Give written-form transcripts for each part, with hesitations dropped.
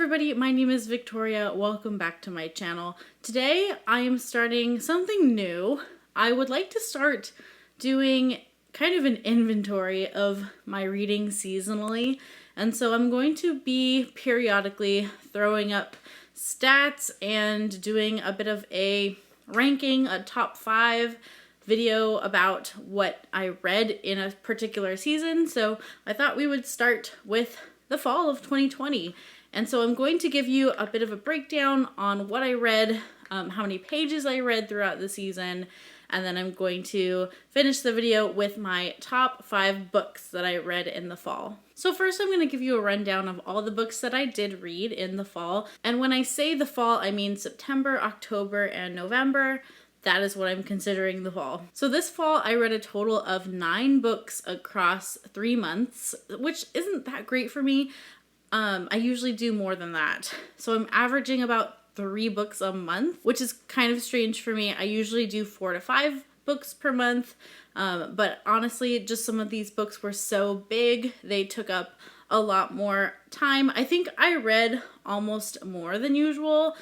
everybody, my name is Victoria. Welcome back to my channel. Today I am starting something new. I would like to start doing kind of an inventory of my reading seasonally, and so I'm going to be periodically throwing up stats and doing a bit of a ranking, a top 5 video about what I read in a particular season. So I thought we would start with the fall of 2020. And so I'm going to give you a bit of a breakdown on what I read, how many pages I read throughout the season, and then I'm going to finish the video with my top 5 books that I read in the fall. So first I'm going to give you a rundown of all the books that I did read in the fall. And when I say the fall, I mean September, October, and November. That is what I'm considering the fall. So this fall, I read a total of 9 books across 3 months, which isn't that great for me. I usually do more than that. So I'm averaging about 3 books a month, which is kind of strange for me. I usually do 4 to 5 books per month. But honestly, just some of these books were so big, they took up a lot more time. I think I read almost more than usual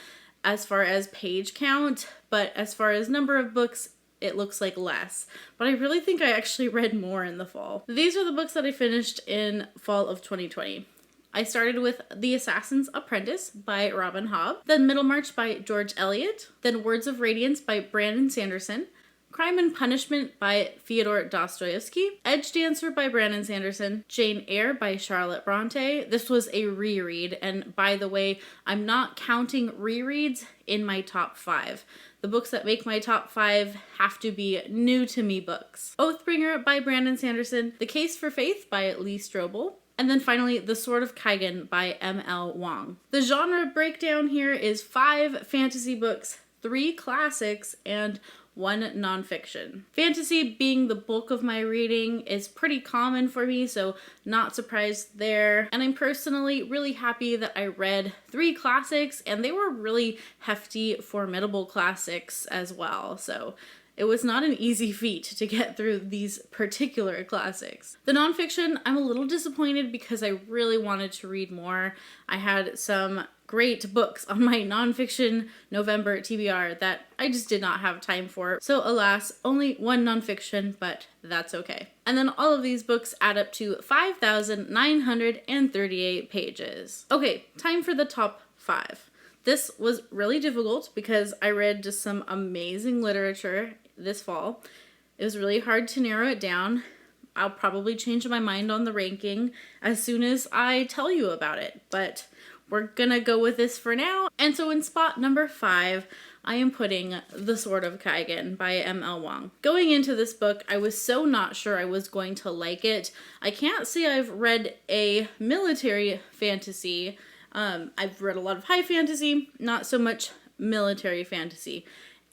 as far as page count, but as far as number of books, it looks like less. But I really think I actually read more in the fall. These are the books that I finished in fall of 2020. I started with The Assassin's Apprentice by Robin Hobb, then Middlemarch by George Eliot, then Words of Radiance by Brandon Sanderson, Crime and Punishment by Fyodor Dostoevsky, Edge Dancer by Brandon Sanderson, Jane Eyre by Charlotte Bronte. This was a reread, and by the way, I'm not counting rereads in my top 5. The books that make my top 5 have to be new to me books. Oathbringer by Brandon Sanderson, The Case for Faith by Lee Strobel, and then finally, The Sword of Kaigan by M.L. Wong. The genre breakdown here is 5 fantasy books, 3 classics, and 1 nonfiction. Fantasy being the bulk of my reading is pretty common for me, so not surprised there. And I'm personally really happy that I read 3 classics, and they were really hefty, formidable classics as well. So it was not an easy feat to get through these particular classics. The nonfiction, I'm a little disappointed because I really wanted to read more. I had some great books on my nonfiction November TBR that I just did not have time for. So alas, only 1 nonfiction, but that's okay. And then all of these books add up to 5,938 pages. Okay, time for the top 5. This was really difficult because I read just some amazing literature this fall. It was really hard to narrow it down. I'll probably change my mind on the ranking as soon as I tell you about it, but we're gonna go with this for now. And so in spot number 5, I am putting The Sword of Kaigan by M.L. Wong. Going into this book, I was so not sure I was going to like it. I can't say I've read a military fantasy. I've read a lot of high fantasy, not so much military fantasy.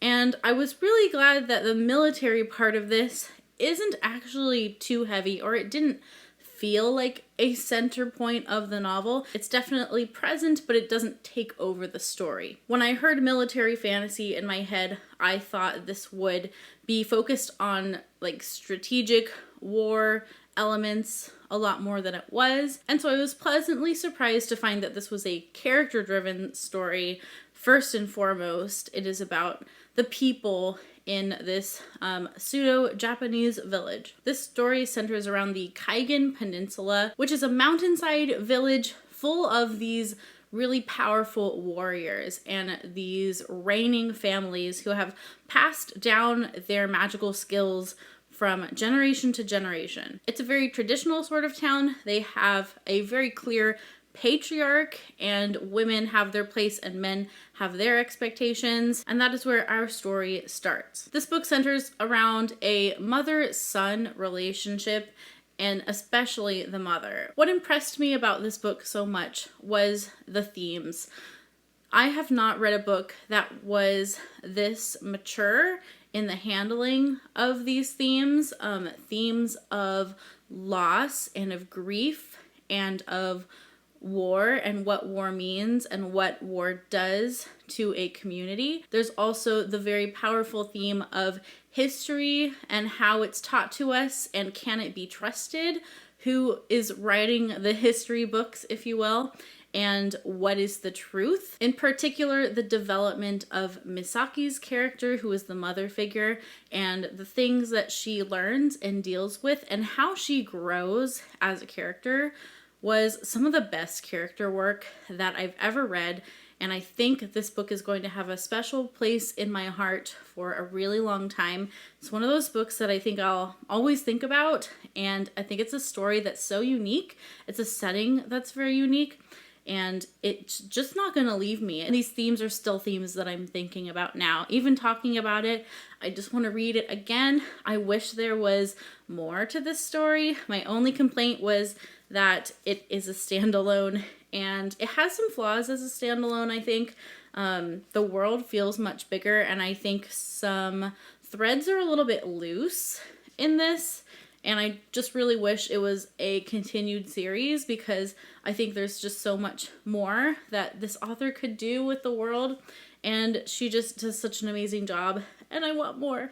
And I was really glad that the military part of this isn't actually too heavy, or it didn't feel like a center point of the novel. It's definitely present, but it doesn't take over the story. When I heard military fantasy in my head, I thought this would be focused on like strategic war elements a lot more than it was. And so I was pleasantly surprised to find that this was a character-driven story. First and foremost, it is about the people in this pseudo-Japanese village. This story centers around the Kaigan Peninsula, which is a mountainside village full of these really powerful warriors and these reigning families who have passed down their magical skills from generation to generation. It's a very traditional sort of town. They have a very clear patriarch, and women have their place and men have their expectations, and that is where our story starts. This book centers around a mother-son relationship, and especially the mother. What impressed me about this book so much was the themes. I have not read a book that was this mature in the handling of these themes, themes of loss and of grief and of war and what war means and what war does to a community. There's also the very powerful theme of history and how it's taught to us and can it be trusted, who is writing the history books, if you will. and what is the truth. In particular, the development of Misaki's character, who is the mother figure, and the things that she learns and deals with, and how she grows as a character was some of the best character work that I've ever read. And I think this book is going to have a special place in my heart for a really long time. It's one of those books that I think I'll always think about. And I think it's a story that's so unique. It's a setting that's very unique. And it's just not going to leave me. And these themes are still themes that I'm thinking about now. Even talking about it, I just want to read it again. I wish there was more to this story. My only complaint was that it is a standalone, and it has some flaws as a standalone, I think. The world feels much bigger, and I think some threads are a little bit loose in this, and I just really wish it was a continued series, because I think there's just so much more that this author could do with the world, and she just does such an amazing job, and I want more.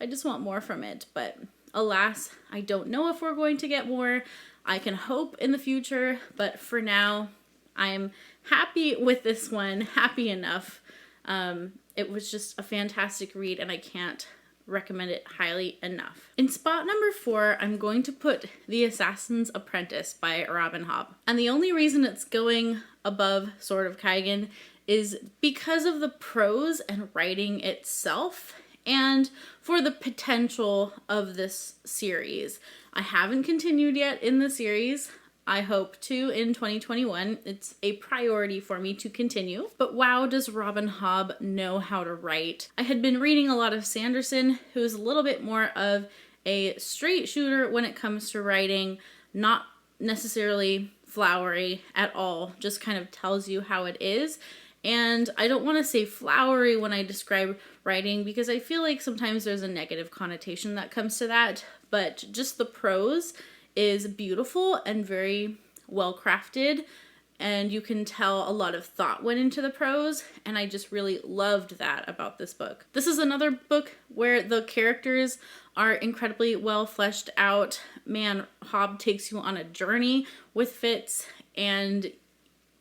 I just want more from it, but alas, I don't know if we're going to get more. I can hope in the future, but for now, I'm happy with this one, happy enough. It was just a fantastic read, and I can't recommend it highly enough. In spot number 4, I'm going to put The Assassin's Apprentice by Robin Hobb. And the only reason it's going above Sword of Kaigen is because of the prose and writing itself, and for the potential of this series. I haven't continued yet in the series. I hope to in 2021. It's a priority for me to continue. But wow, does Robin Hobb know how to write. I had been reading a lot of Sanderson, who is a little bit more of a straight shooter when it comes to writing, not necessarily flowery at all, just kind of tells you how it is. And I don't want to say flowery when I describe writing, because I feel like sometimes there's a negative connotation that comes to that, but just the prose is beautiful and very well crafted, and you can tell a lot of thought went into the prose, and I just really loved that about this book. This is another book where the characters are incredibly well fleshed out. Man, Hobb takes you on a journey with Fitz, and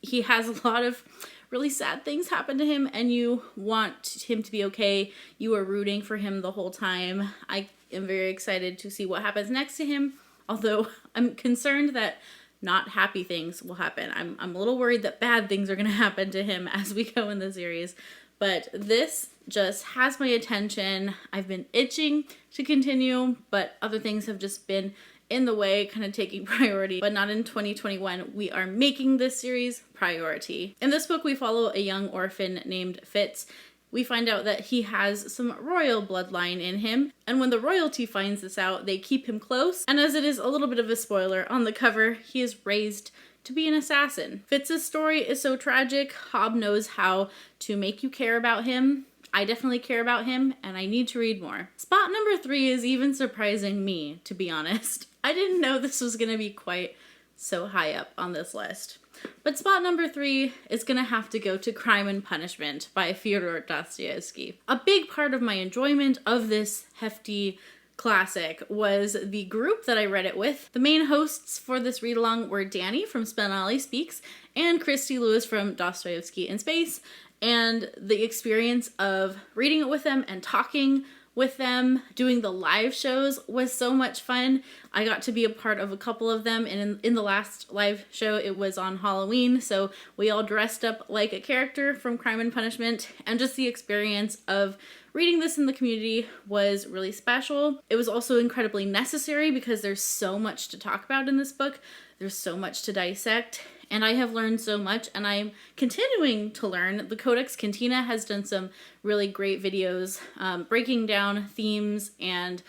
he has a lot of really sad things happen to him, and you want him to be okay. You are rooting for him the whole time. I am very excited to see what happens next to him, although I'm concerned that not happy things will happen. I'm a little worried that bad things are going to happen to him as we go in the series, but this just has my attention. I've been itching to continue, but other things have just been in the way, kind of taking priority, but not in 2021. We are making this series priority. In this book, we follow a young orphan named Fitz. We find out that he has some royal bloodline in him, and when the royalty finds this out, they keep him close, and as it is a little bit of a spoiler on the cover, he is raised to be an assassin. Fitz's story is so tragic. Hobb knows how to make you care about him. I definitely care about him, and I need to read more. Spot number 3 is even surprising me, to be honest. I didn't know this was going to be quite so high up on this list. But spot number 3 is going to have to go to Crime and Punishment by Fyodor Dostoevsky. A big part of my enjoyment of this hefty classic was the group that I read it with. The main hosts for this read-along were Danny from Spinelli Speaks and Christy Lewis from Dostoevsky in Space, and the experience of reading it with them and talking with them, doing the live shows was so much fun. I got to be a part of a couple of them, and in the last live show, it was on Halloween, so we all dressed up like a character from Crime and Punishment, and just the experience of reading this in the community was really special. It was also incredibly necessary because there's so much to talk about in this book. There's so much to dissect, and I have learned so much, and I'm continuing to learn. The Codex Cantina has done some really great videos breaking down themes and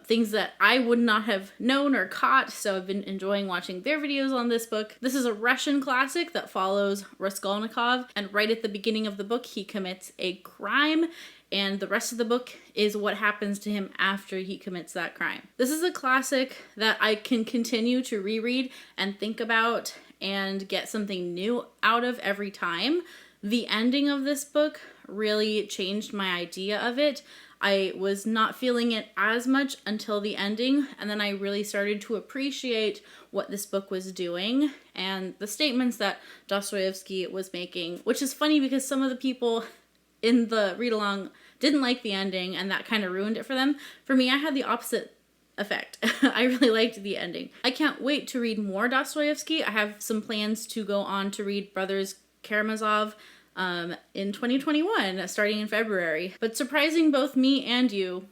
things that I would not have known or caught, so I've been enjoying watching their videos on this book. This is a Russian classic that follows Raskolnikov, and right at the beginning of the book, he commits a crime, and the rest of the book is what happens to him after he commits that crime. This is a classic that I can continue to reread and think about and get something new out of every time. The ending of this book really changed my idea of it. I was not feeling it as much until the ending, and then I really started to appreciate what this book was doing and the statements that Dostoevsky was making, which is funny because some of the people in the read-along didn't like the ending, and that kind of ruined it for them. For me, I had the opposite effect. I really liked the ending. I can't wait to read more Dostoevsky. I have some plans to go on to read Brothers Karamazov in 2021, starting in February. But surprising both me and you,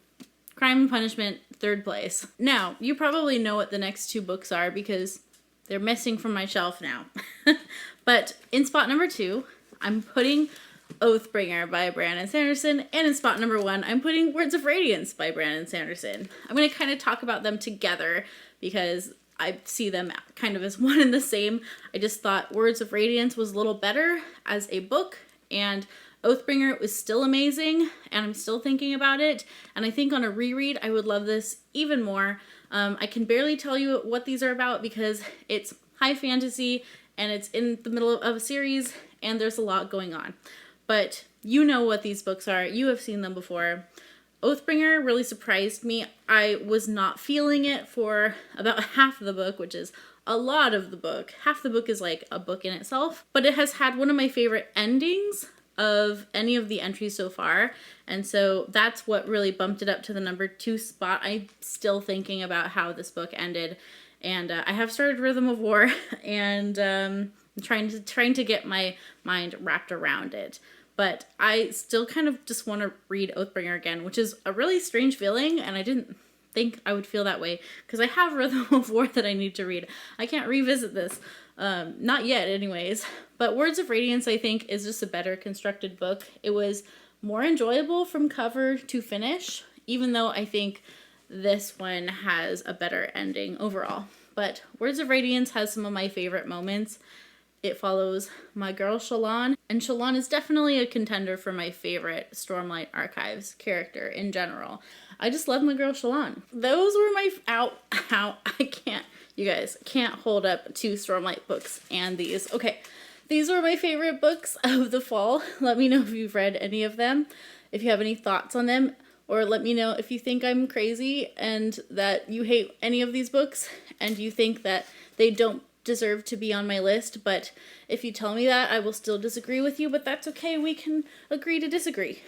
Crime and Punishment, 3rd place. Now, you probably know what the next 2 books are because they're missing from my shelf now. But in spot number 2, I'm putting Oathbringer by Brandon Sanderson, and in spot number 1, I'm putting Words of Radiance by Brandon Sanderson. I'm going to kind of talk about them together because I see them kind of as one and the same. I just thought Words of Radiance was a little better as a book, and Oathbringer was still amazing, and I'm still thinking about it, and I think on a reread I would love this even more. I can barely tell you what these are about because it's high fantasy, and it's in the middle of a series, and there's a lot going on. But you know what these books are. You have seen them before. Oathbringer really surprised me. I was not feeling it for about half of the book, which is a lot of the book. Half the book is like a book in itself. But it has had one of my favorite endings of any of the entries so far. And so that's what really bumped it up to the number 2 spot. I'm still thinking about how this book ended. And I have started Rhythm of War, and I'm trying to get my mind wrapped around it. But I still kind of just want to read Oathbringer again, which is a really strange feeling, and I didn't think I would feel that way, because I have Rhythm of War that I need to read. I can't revisit this. Not yet, anyways. But Words of Radiance, I think, is just a better constructed book. It was more enjoyable from cover to finish, even though I think this one has a better ending overall. But Words of Radiance has some of my favorite moments. It follows my girl Shallan, and Shallan is definitely a contender for my favorite Stormlight Archives character in general. I just love my girl Shallan. Those were my I can't, you guys, can't hold up 2 Stormlight books and these. Okay, these were my favorite books of the fall. Let me know if you've read any of them, if you have any thoughts on them, or let me know if you think I'm crazy and that you hate any of these books and you think that they don't deserve to be on my list. But if you tell me that, I will still disagree with you, but that's okay. We can agree to disagree.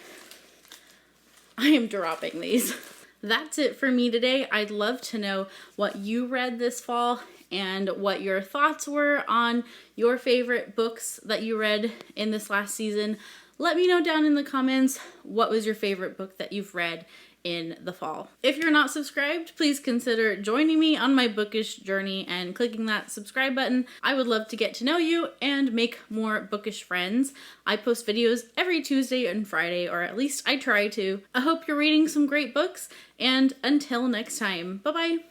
I am dropping these. That's it for me today. I'd love to know what you read this fall and what your thoughts were on your favorite books that you read in this last season. Let me know down in the comments what was your favorite book that you've read in the fall. If you're not subscribed, please consider joining me on my bookish journey and clicking that subscribe button. I would love to get to know you and make more bookish friends. I post videos every Tuesday and Friday, or at least I try to. I hope you're reading some great books, and until next time, bye-bye.